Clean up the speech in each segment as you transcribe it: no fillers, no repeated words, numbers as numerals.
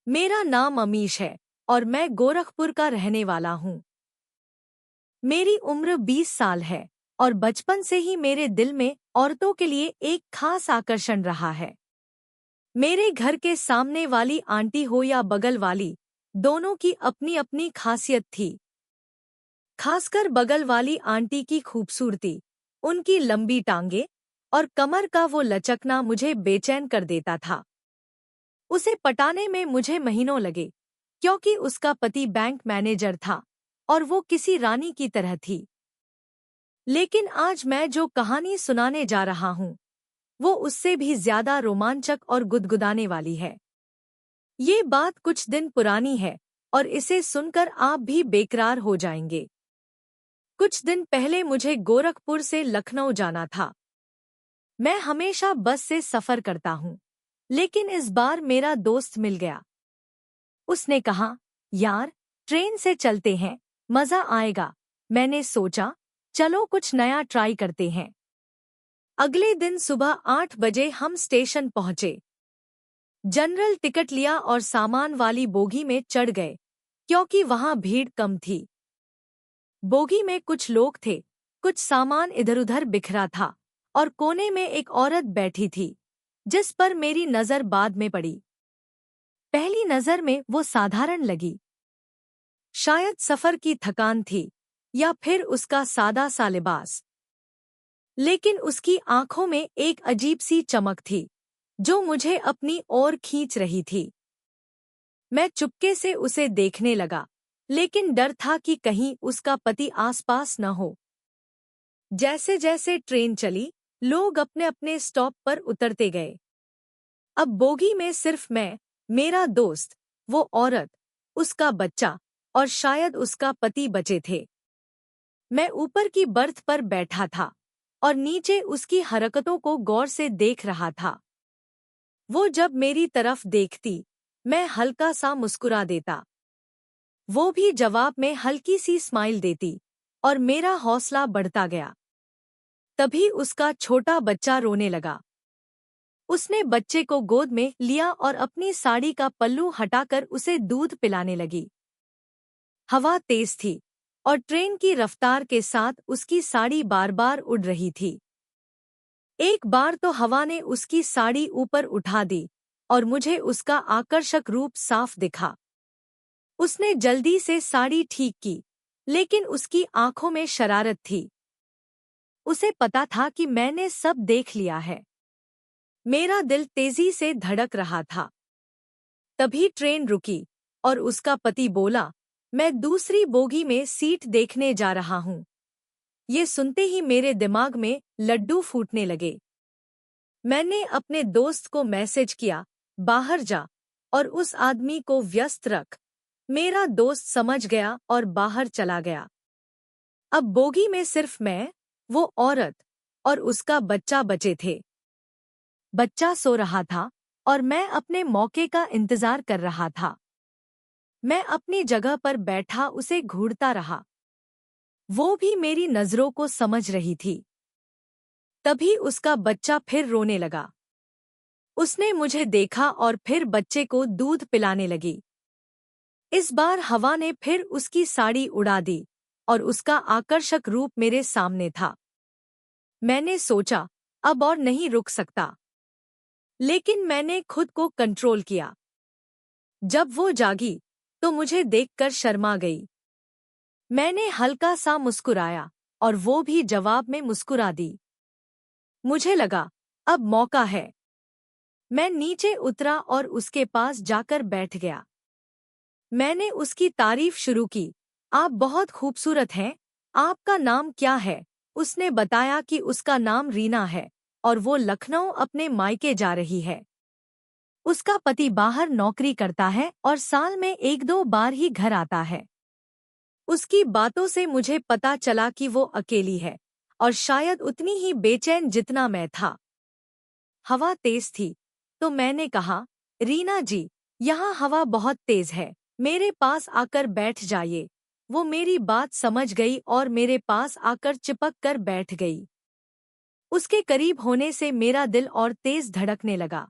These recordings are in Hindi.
मेरा नाम अमीश है और मैं गोरखपुर का रहने वाला हूँ। मेरी उम्र 20 साल है और बचपन से ही मेरे दिल में औरतों के लिए एक खास आकर्षण रहा है। मेरे घर के सामने वाली आंटी हो या बगल वाली, दोनों की अपनी अपनी खासियत थी। खासकर बगल वाली आंटी की खूबसूरती, उनकी लंबी टांगे और कमर का वो लचकना मुझे बेचैन कर देता था। उसे पटाने में मुझे महीनों लगे, क्योंकि उसका पति बैंक मैनेजर था और वो किसी रानी की तरह थी। लेकिन आज मैं जो कहानी सुनाने जा रहा हूँ, वो उससे भी ज्यादा रोमांचक और गुदगुदाने वाली है। ये बात कुछ दिन पुरानी है और इसे सुनकर आप भी बेकरार हो जाएंगे। कुछ दिन पहले मुझे गोरखपुर से लखनऊ जाना था। मैं हमेशा बस से सफर करता हूँ, लेकिन इस बार मेरा दोस्त मिल गया। उसने कहा, यार, ट्रेन से चलते हैं, मजा आएगा। मैंने सोचा, चलो कुछ नया ट्राई करते हैं। अगले दिन सुबह 8 बजे हम स्टेशन पहुंचे। जनरल टिकट लिया और सामान वाली बोगी में चढ़ गए, क्योंकि वहां भीड़ कम थी। बोगी में कुछ लोग थे, कुछ सामान इधर-उधर बिखरा था और कोने में एक औरत बैठी थी, जिस पर मेरी नजर बाद में पड़ी। पहली नजर में वो साधारण लगी। शायद सफर की थकान थी या फिर उसका सादा सा लिबास। लेकिन उसकी आंखों में एक अजीब सी चमक थी, जो मुझे अपनी ओर खींच रही थी। मैं चुपके से उसे देखने लगा, लेकिन डर था कि कहीं उसका पति आसपास न हो। जैसे जैसे ट्रेन चली, लोग अपने अपने स्टॉप पर उतरते गए। अब बोगी में सिर्फ मैं, मेरा दोस्त, वो औरत, उसका बच्चा और शायद उसका पति बचे थे। मैं ऊपर की बर्थ पर बैठा था और नीचे उसकी हरकतों को गौर से देख रहा था। वो जब मेरी तरफ देखती, मैं हल्का सा मुस्कुरा देता। वो भी जवाब में हल्की सी स्माइल देती और मेरा हौसला बढ़ता गया। तभी उसका छोटा बच्चा रोने लगा। उसने बच्चे को गोद में लिया और अपनी साड़ी का पल्लू हटाकर उसे दूध पिलाने लगी। हवा तेज थी और ट्रेन की रफ्तार के साथ उसकी साड़ी बार बार उड़ रही थी। एक बार तो हवा ने उसकी साड़ी ऊपर उठा दी और मुझे उसका आकर्षक रूप साफ दिखा। उसने जल्दी से साड़ी ठीक की, लेकिन उसकी आंखों में शरारत थी। उसे पता था कि मैंने सब देख लिया है। मेरा दिल तेजी से धड़क रहा था। तभी ट्रेन रुकी और उसका पति बोला, मैं दूसरी बोगी में सीट देखने जा रहा हूँ। ये सुनते ही मेरे दिमाग में लड्डू फूटने लगे। मैंने अपने दोस्त को मैसेज किया, बाहर जा और उस आदमी को व्यस्त रख। मेरा दोस्त समझ गया और बाहर चला गया। अब बोगी में सिर्फ मैं, वो औरत और उसका बच्चा बचे थे। बच्चा सो रहा था और मैं अपने मौके का इंतजार कर रहा था। मैं अपनी जगह पर बैठा उसे घूरता रहा। वो भी मेरी नजरों को समझ रही थी। तभी उसका बच्चा फिर रोने लगा। उसने मुझे देखा और फिर बच्चे को दूध पिलाने लगी। इस बार हवा ने फिर उसकी साड़ी उड़ा दी और उसका आकर्षक रूप मेरे सामने था। मैंने सोचा, अब और नहीं रुक सकता। लेकिन मैंने खुद को कंट्रोल किया। जब वो जागी, तो मुझे देखकर शर्मा गई। मैंने हल्का सा मुस्कुराया और वो भी जवाब में मुस्कुरा दी। मुझे लगा, अब मौका है। मैं नीचे उतरा और उसके पास जाकर बैठ गया। मैंने उसकी तारीफ शुरू की। आप बहुत खूबसूरत हैं, आपका नाम क्या है? उसने बताया कि उसका नाम रीना है और वो लखनऊ अपने मायके जा रही है। उसका पति बाहर नौकरी करता है और साल में 1-2 बार ही घर आता है। उसकी बातों से मुझे पता चला कि वो अकेली है और शायद उतनी ही बेचैन जितना मैं था। हवा तेज थी, तो मैंने कहा, रीना जी, यहाँ हवा बहुत तेज है, मेरे पास आकर बैठ जाइए। वो मेरी बात समझ गई और मेरे पास आकर चिपक कर बैठ गई। उसके करीब होने से मेरा दिल और तेज धड़कने लगा।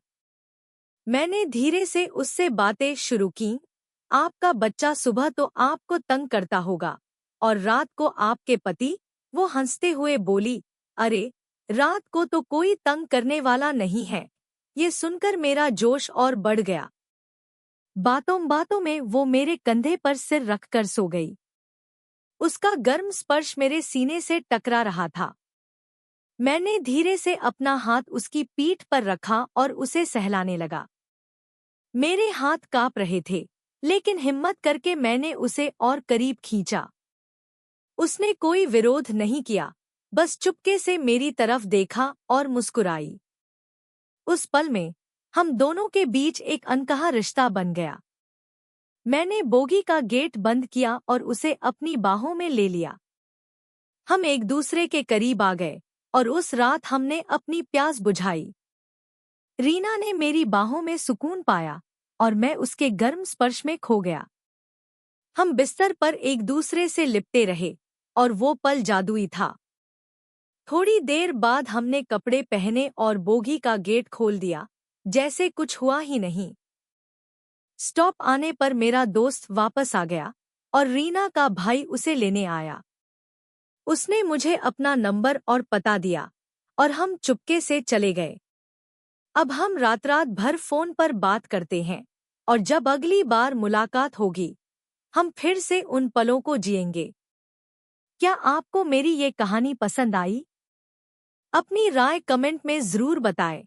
मैंने धीरे से उससे बातें शुरू की। आपका बच्चा सुबह तो आपको तंग करता होगा और रात को आपके पति। वो हंसते हुए बोली, अरे, रात को तो कोई तंग करने वाला नहीं है। ये सुनकर मेरा जोश और बढ़ गया। बातों बातों में वो मेरे कंधे पर सिर रखकर सो गई। उसका गर्म स्पर्श मेरे सीने से टकरा रहा था। मैंने धीरे से अपना हाथ उसकी पीठ पर रखा और उसे सहलाने लगा। मेरे हाथ कांप रहे थे, लेकिन हिम्मत करके मैंने उसे और करीब खींचा। उसने कोई विरोध नहीं किया, बस चुपके से मेरी तरफ देखा और मुस्कुराई। उस पल में हम दोनों के बीच एक अनकहा रिश्ता बन गया। मैंने बोगी का गेट बंद किया और उसे अपनी बाहों में ले लिया। हम एक दूसरे के करीब आ गए और उस रात हमने अपनी प्यास बुझाई। रीना ने मेरी बाहों में सुकून पाया और मैं उसके गर्म स्पर्श में खो गया। हम बिस्तर पर एक दूसरे से लिपटे रहे और वो पल जादुई था। थोड़ी देर बाद हमने कपड़े पहने और बोगी का गेट खोल दिया, जैसे कुछ हुआ ही नहीं। स्टॉप आने पर मेरा दोस्त वापस आ गया और रीना का भाई उसे लेने आया। उसने मुझे अपना नंबर और पता दिया और हम चुपके से चले गए। अब हम रात रात भर फोन पर बात करते हैं और जब अगली बार मुलाकात होगी, हम फिर से उन पलों को जिएंगे। क्या आपको मेरी ये कहानी पसंद आई? अपनी राय कमेंट में जरूर बताएं।